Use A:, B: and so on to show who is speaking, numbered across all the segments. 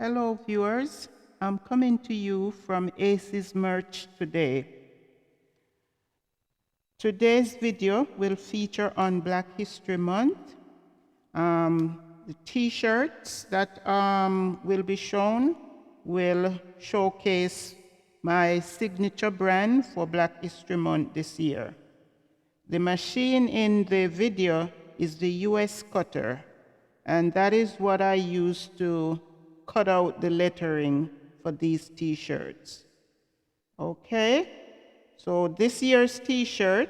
A: Hello viewers, I'm coming to you from Ace's Merch today. Today's video will feature on Black History Month. The t-shirts that will be shown will showcase my signature brand for Black History Month this year. The machine in the video is the US cutter, and that is what I use to cut out the lettering for these t-shirts. Okay, so this year's t-shirt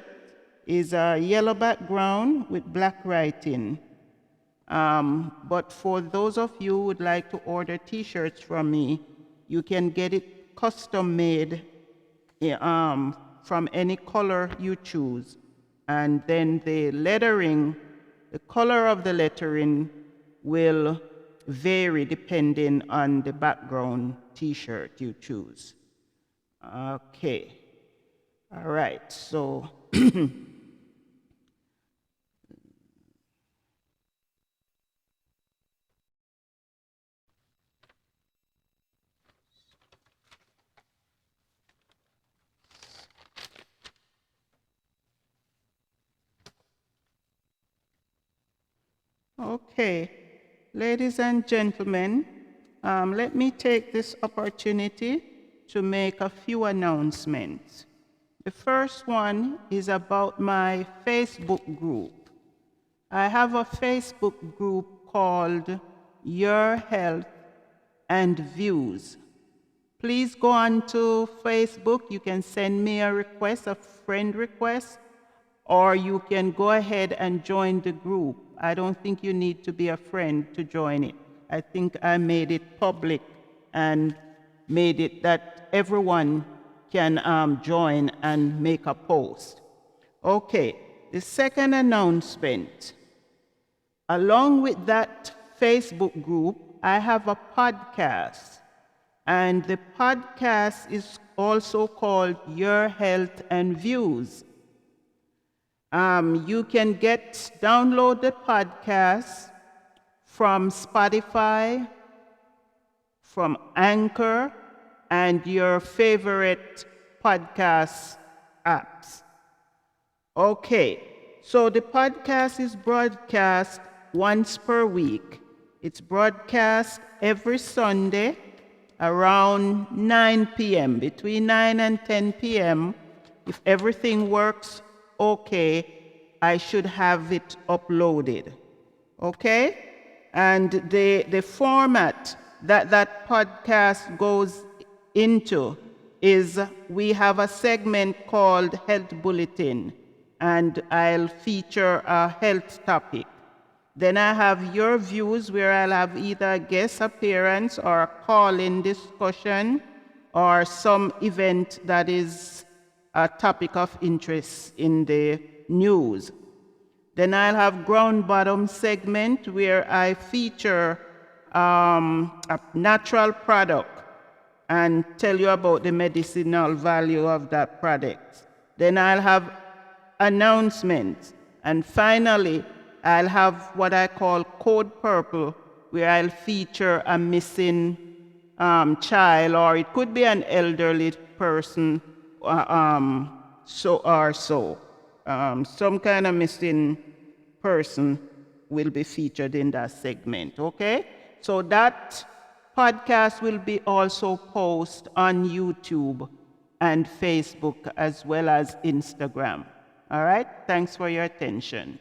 A: is a yellow background with black writing. But for those of you who would like to order t-shirts from me, you can get it custom made from any color you choose. And then the lettering, the color of the lettering will vary depending on the background t-shirt you choose. Okay, all right, so okay, ladies and gentlemen, let me take this opportunity to make a few announcements. The first one is about my Facebook group. I have a Facebook group called Your Health and Views. Please go on to Facebook. You can send me a request, a friend request, or you can go ahead and join the group. I don't think you need to be a friend to join it. I think I made it public and made it that everyone can join and make a post. Okay, the second announcement. Along with that Facebook group, I have a podcast. And the podcast is also called Your Health and Views. You can download the podcast from Spotify, from Anchor, and your favorite podcast apps. Okay, so the podcast is broadcast once per week. It's broadcast every Sunday around 9 p.m., between 9 and 10 p.m. If everything works okay, I should have it uploaded. Okay? And the format that podcast goes into is we have a segment called Health Bulletin, and I'll feature a health topic. Then I have Your Views, where I'll have either a guest appearance or a call-in discussion or some event that is a topic of interest in the news. Then I'll have Ground Bottom segment, where I feature a natural product and tell you about the medicinal value of that product. Then I'll have announcements. And finally, I'll have what I call Code Purple, where I'll feature a missing child, or it could be an elderly person, some kind of missing person will be featured in that segment, okay? So that podcast will be also posted on YouTube and Facebook as well as Instagram. All right? Thanks for your attention.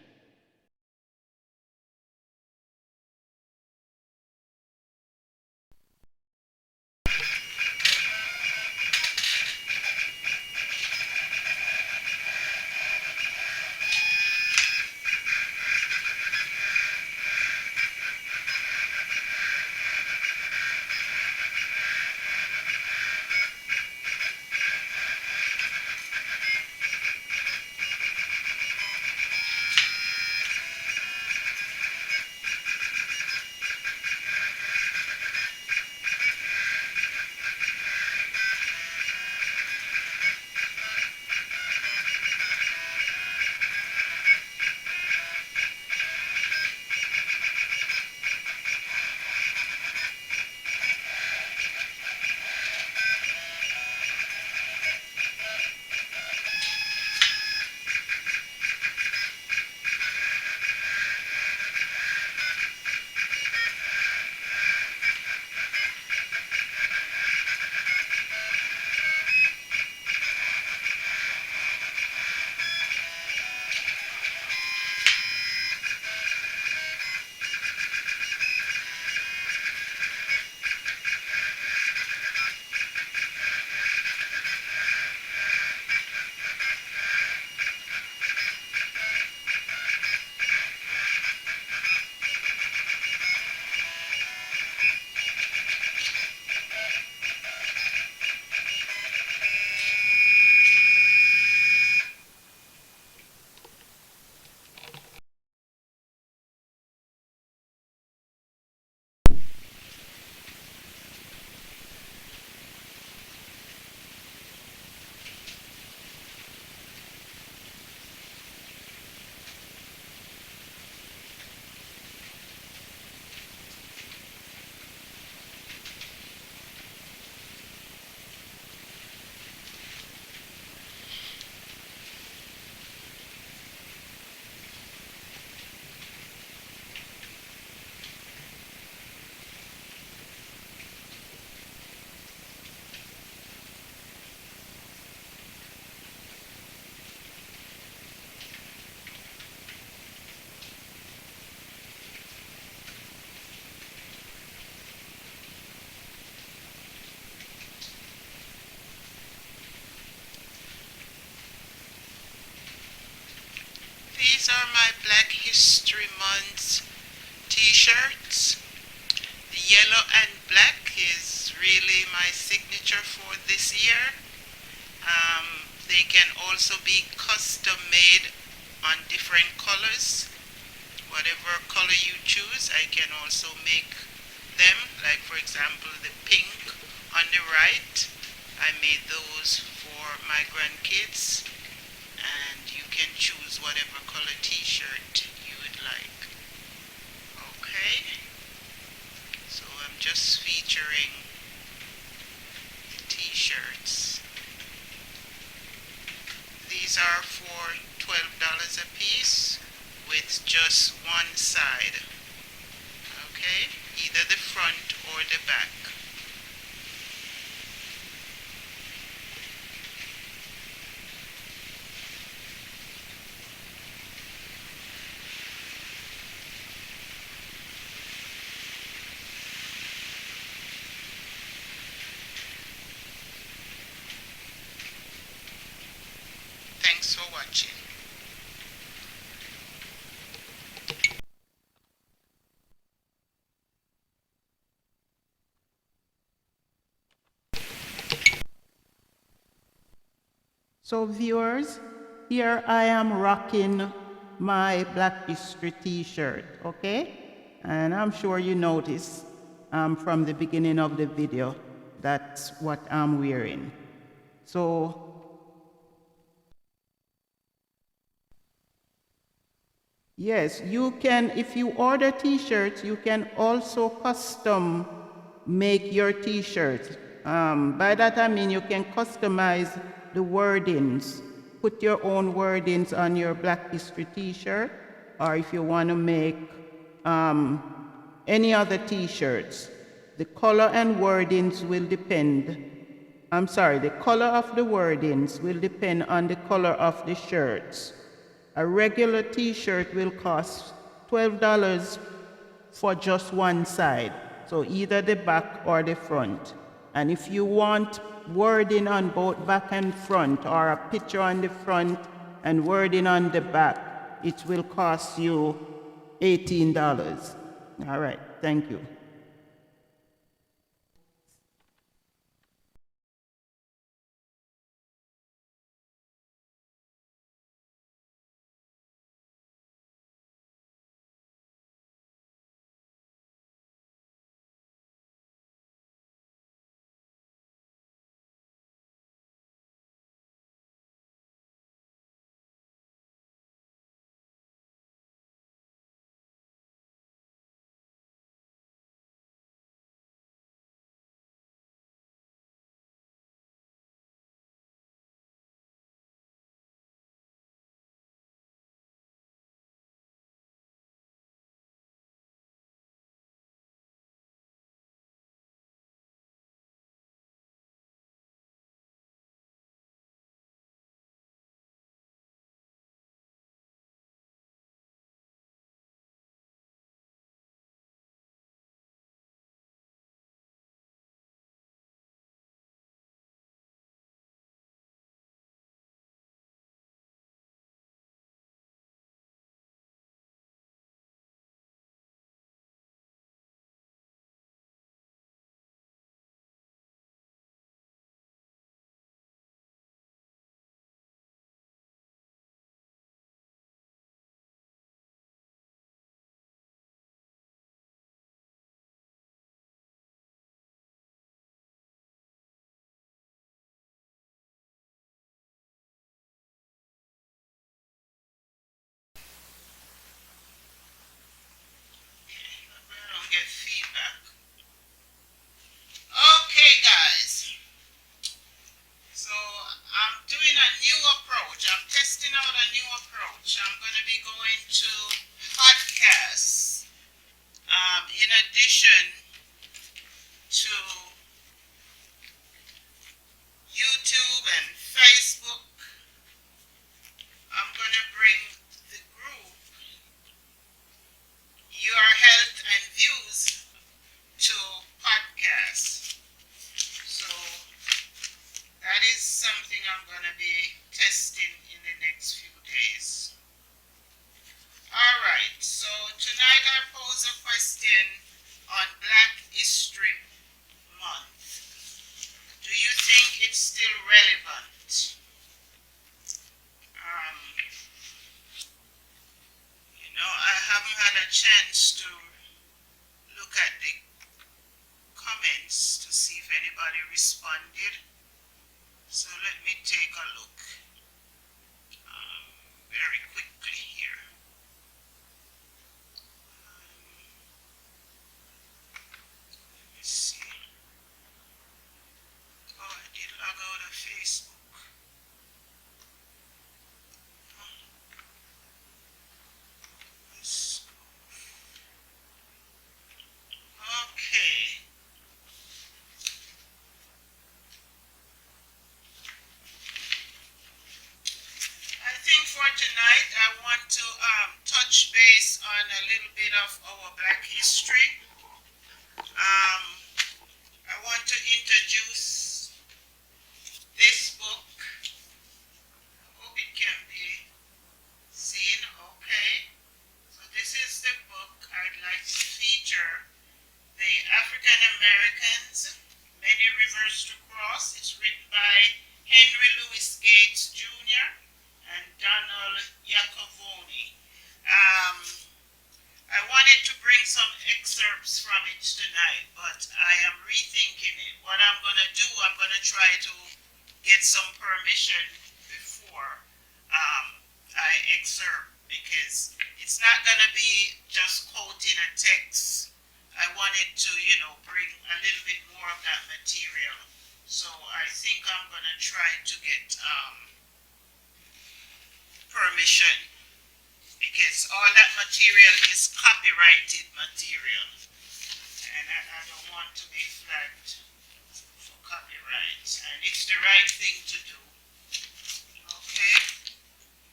A: my Black History Month t-shirts. The yellow and black is really my signature for this year. They can also be custom made on different colors. Whatever color you choose, I can also make them. Like for example, the pink on the right, I made those for my grandkids. And you can choose whatever color t-shirt you would like. Okay, so I'm just featuring the t-shirts. These are for $12 a piece with just one side. Okay, either the front or the back. Thanks for watching. So viewers, here I am rocking my Black History t-shirt, okay? And I'm sure you noticed from the beginning of the video, that's what I'm wearing. So yes, you can, if you order t-shirts, you can also custom make your t-shirts. By that I mean you can customize the wordings, put your own wordings on your Black History t-shirt, or if you want to make any other t-shirts, the color and wordings will depend. The color of the wordings will depend on the color of the shirts. A regular t-shirt will cost $12 for just one side, so either the back or the front. And if you want wording on both back and front, or a picture on the front and wording on the back, it will cost you $18. All right, thank you. Get feedback. Okay, guys. So I'm doing a new approach. I'm testing out a new approach. I'm going to be going to podcasts. In addition to YouTube and Facebook, I'm going to bring the group Your Health and Views to podcasts. So that is something I'm going to be testing in the next few days. chance to look at the comments to see if anybody responded. So let me take a look very quickly here. Let me see. Oh, I did log out of Facebook. Let's go. Okay. I think for tonight I want to touch base on a little bit of our Black history. I want to introduce this book. I hope it can be seen okay. So this is the book I'd like to feature. The African Americans, Many Rivers to Cross. It's written by Henry Louis Gates Jr. and Donald Iacovoni. I wanted to bring some excerpts from it tonight, but I am rethinking it. What I'm going to do, I'm going to try to get some permission before I excerpt, because it's not going to be just quoting a text. I wanted to, bring a little bit more of that material. So I think I'm going to try to get permission, because all that material is copyrighted material, and I don't want to be flagged for copyright, and it's the right thing to do. Okay,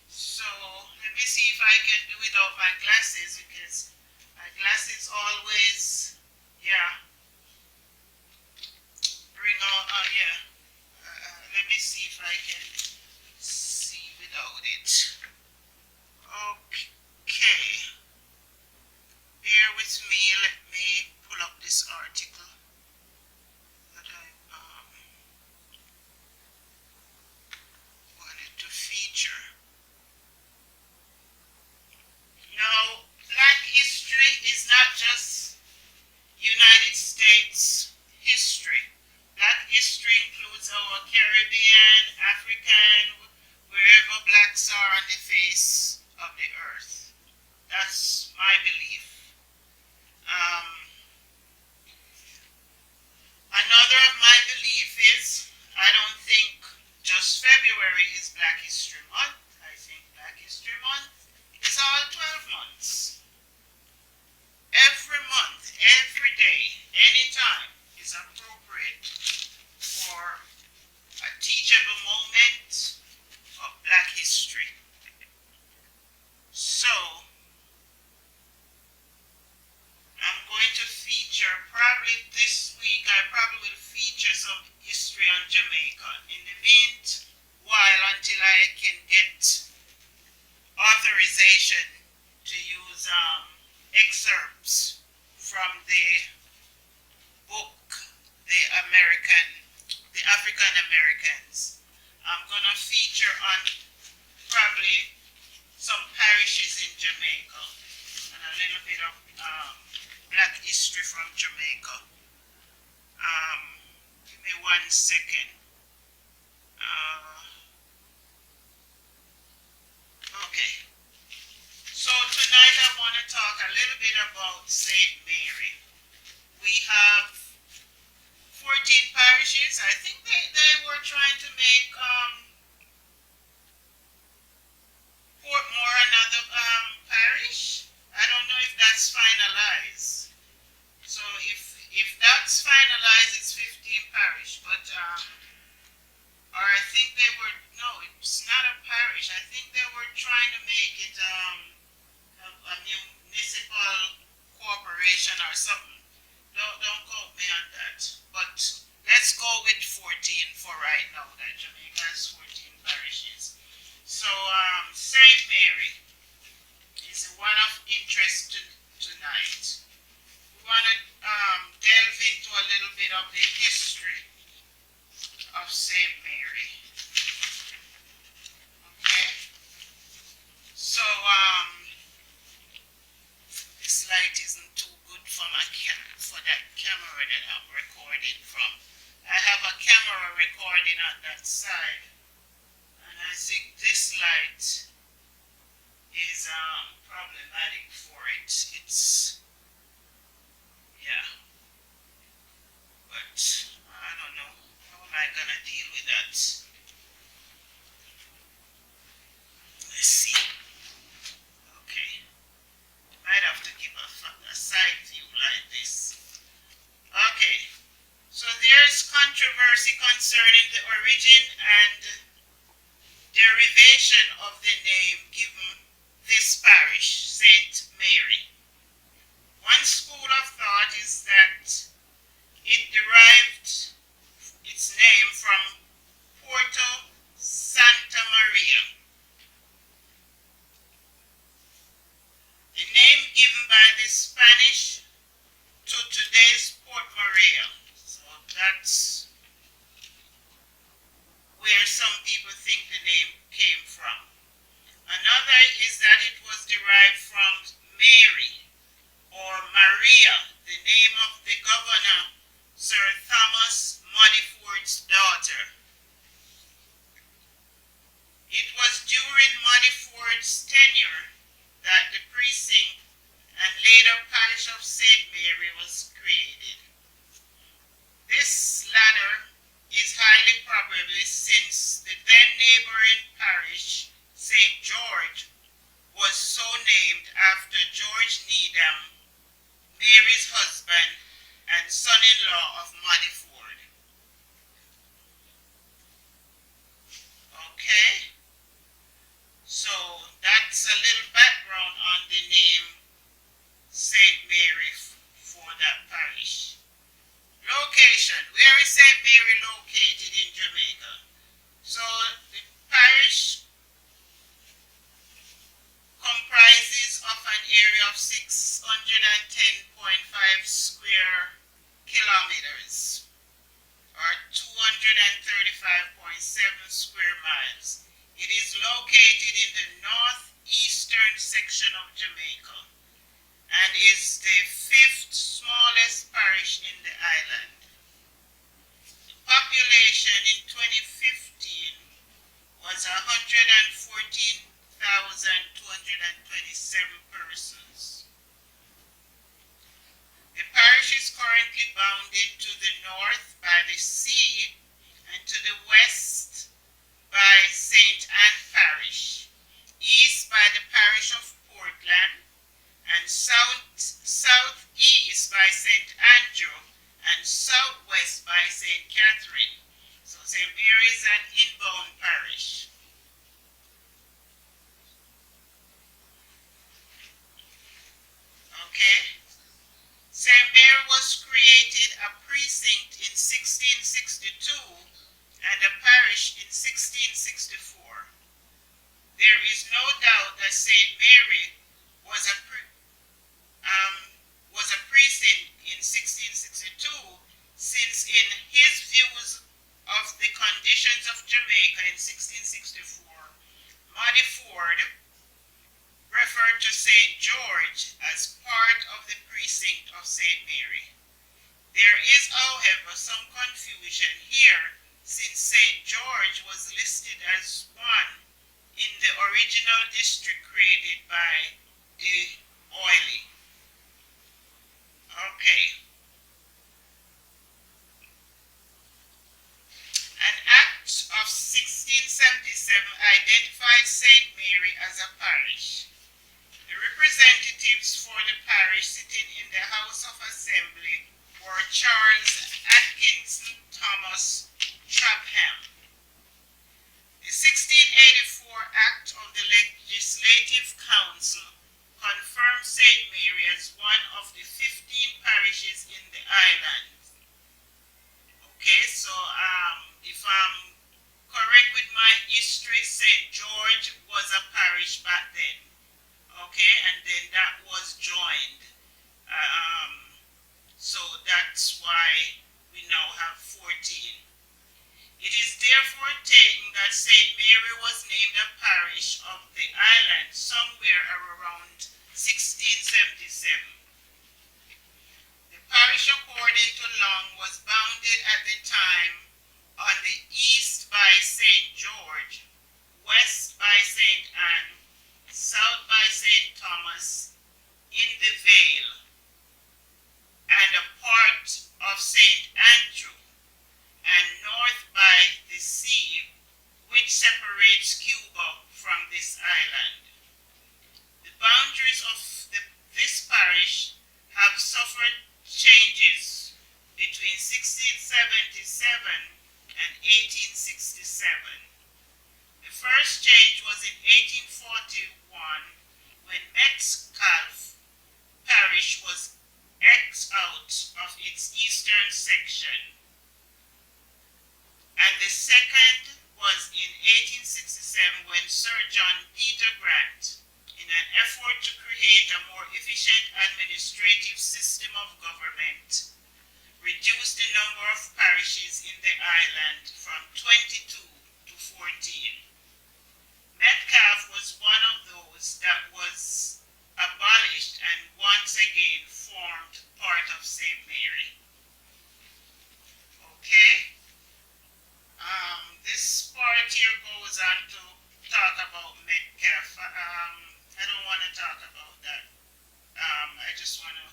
A: so let me see if I can do without my glasses, because my glasses always, bring out, let me see if I can see without it. Okay, bear with me, let me pull up this article that I wanted to feature. Now, Black history is not just United States history. Black history includes our Caribbean, African, wherever blacks are on the face of the earth. That's my belief. Another of my belief is, I don't think just February is Black History Month. I think Black History Month is all 12 months. Every month, every day, anytime is appropriate for a teachable moment of Black history. So, I'm going to feature, probably this week, I probably will feature some history on Jamaica. In the meanwhile, until I can get authorization to use excerpts from the book, The African Americans. I'm going to feature on probably some parishes in Jamaica and a little bit of Black history from Jamaica. Give me 1 second. Okay. So tonight I want to talk a little bit about St. Mary. We have 14 parishes. I think they were trying to make Portmore another parish. I don't know if that's finalized. So if that's finalized, it's 15 parish. But or I think they were, no, it's not a parish. I think they were trying to make it a municipal corporation or something. Don't quote me on that. But let's go with 14 for right now. That Jamaica has 14 parishes. So St. Mary is one of interest tonight. We want to delve into a little bit of the history of St. Mary. Okay? So light isn't too good for for that camera that I'm recording from. I have a camera recording on that side, and I think this light is problematic for it. It's, yeah, but I don't know. How am I gonna deal with that? Let's see. Okay. Might have to give a side view like this. Okay. So there's controversy concerning the origin and derivation of the name given this parish, St. Mary. One school of thought is that it derived its name from Puerto Santa Maria, the name given by the Spanish to today's Port Maria. So that's where some people think the name came from. Another is that it was derived from Mary or Maria, the name of the governor, Sir Thomas Modiford's daughter. It was during Modiford's tenure that the precinct and later parish of St. Mary was created. This latter is highly probable since the then neighboring parish, St. George, was so named after George Needham, Mary's husband and son-in-law of Modiford. Okay, so that's a little background on the name St. Mary for that parish. Location. Where is St. Mary located in Jamaica? So the parish comprises of an area of 610.5 square kilometers or 235.7 square miles. It is located in the northeastern section of Jamaica and is the 5th smallest parish in the island. The population in 2015 was 114,227 persons. The parish is currently bounded to the north by the sea and to the west by St. Anne Parish, east by the parish of Portland, and southeast by St. Andrew, and southwest by St. Catherine. So St. Mary is an inbound parish. Okay. St. Mary was created a precinct in 1662 and a parish in 1664. There is no doubt that St. Mary was a precinct in 1662, since in his views of the conditions of Jamaica in 1664, Modiford referred to St. George as part of the precinct of St. Mary. There is, however, some confusion here, since St. George was listed as one in the original district created by the Oily. Okay. An act of 1677 identified St. Mary as a parish. The representatives for the parish sitting in the House of Assembly were Charles Atkinson Thomas Trapham. The 1684 Act of the Legislative Council confirmed St. Mary as one of the 15 parishes in the island. Okay, so if I'm correct with my history, St. George was a parish back then. Okay, and then that was joined. So that's why we now have 14. It is therefore taken that St. Mary was named a parish of the island somewhere around 1677. Thomas in the Vale, and a part of St. Andrew, and north by the sea, which separates Cuba from this island. The boundaries of this parish have suffered changes between 1677 and 1867. The first change was in 1841 when Metcalfe parish was X out of its eastern section, and the second was in 1867 when Sir John Peter Grant, in an effort to create a more efficient administrative system of government, reduced the number of parishes in the island from 22 to 14. Metcalfe was one of those that was abolished and once again formed part of St. Mary. Okay? This part here goes on to talk about Metcalfe. I don't want to talk about that. I just want to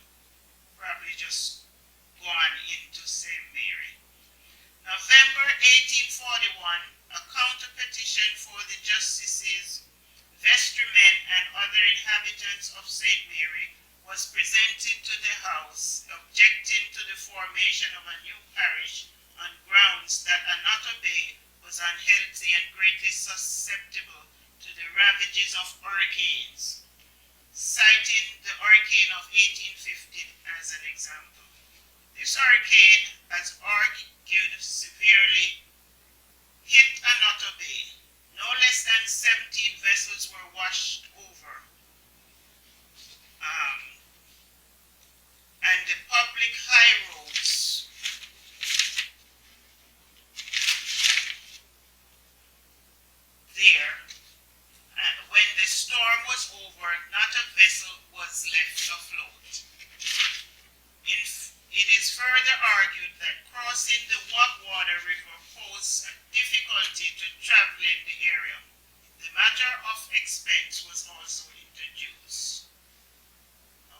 A: probably just go on into St. Mary. November 1841, a counter petition for the justices, vestrymen, and other inhabitants of St. Mary was presented to the House, objecting to the formation of a new parish on grounds that Anoto Bay was unhealthy and greatly susceptible to the ravages of hurricanes, citing the hurricane of 1815 as an example. This hurricane, as argued, severely hit Anoto Bay. No less than 17 vessels were washed over. And the public high roads there, when the storm was over, not a vessel was left afloat. It is further argued that crossing the Wagwater River posed a difficulty to traveling the area. The matter of expense was also introduced.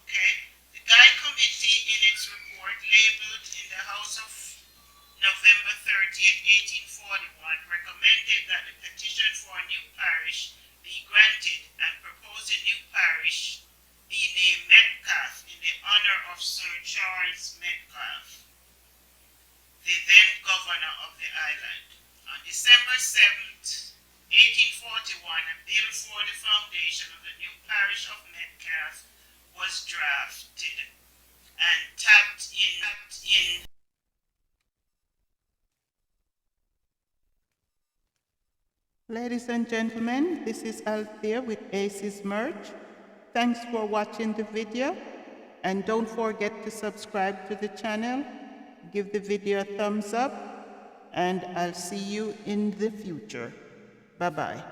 A: Okay? The Guy Committee, in its report labeled in the House of November 30, 1841, recommended that the petition for a new parish be granted and proposed a new parish be named Metcalfe in the honor of Sir Charles Metcalfe, the then governor of the island. On December 7th, 1841, a bill for the foundation of the new parish of Metcalfe was drafted and tapped in. Ladies and gentlemen, this is Althea with Aces Merch. Thanks for watching the video, and don't forget to subscribe to the channel, give the video a thumbs up, and I'll see you in the future. Bye-bye.